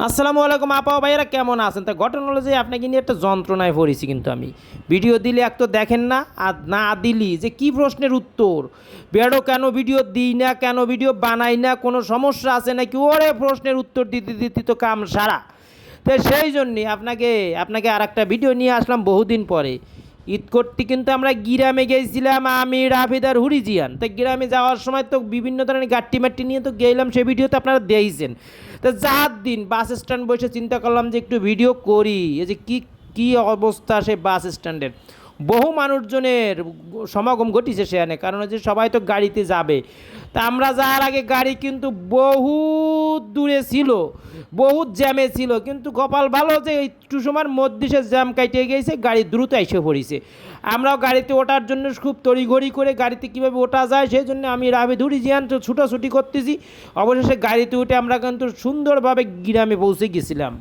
আসসালামু আলাইকুম আপা ভাইয়েরা, কেমন আছেন? তা ঘটনা হলো যে আপনাকে নিয়ে একটা যন্ত্রণায় পড়েছি। কিন্তু আমি ভিডিও দিলে এক তো দেখেন না, আর না দিলি যে কি প্রশ্নের উত্তর বেরো, কেন ভিডিও দিই না, কেন ভিডিও বানাই না, কোনো সমস্যা আছে নাকি, ওরে প্রশ্নের উত্তর দিতে দিতে তো কাম সারা। তো সেই জন্যে আপনাকে আপনাকে আর একটা ভিডিও নিয়ে আসলাম বহুদিন পরে। ঈদ করতে কিন্তু আমরা গ্রামে গিয়েছিলাম, আমি রাফিদার হুরিজিয়ান। তো গ্রামে যাওয়ার সময় তো বিভিন্ন ধরনের গাট্টি মাট্টি নিয়ে তো গেলাম, সেই ভিডিও তো আপনারা দিয়েছেন। তো যার দিন বাস স্ট্যান্ড বসে চিন্তা করলাম যে একটু ভিডিও করি। এই যে কী কী অবস্থা সে বাস স্ট্যান্ডের, বহু মানুষজনের সমাগম ঘটিছে সেখানে, কারণ হচ্ছে সবাই তো গাড়িতে যাবে। তা আমরা যাওয়ার আগে গাড়ি কিন্তু বহুত দূরে ছিল, বহুত জ্যামে ছিল, কিন্তু কপাল ভালো যে একটু সময়ের মধ্যে সে জ্যাম কাটিয়ে গিয়েছে, গাড়ি দ্রুত এসে পড়েছে। আমরাও গাড়িতে ওঠার জন্য খুব তড়িঘড়ি করে গাড়িতে কীভাবে ওঠা যায় সেই জন্য আমি রাবে ধরি জিয়ান তো ছুটোছুটি করতেছি। অবশেষে গাড়িতে উঠে আমরা কিন্তু সুন্দরভাবে গ্রামে পৌঁছে গেছিলাম।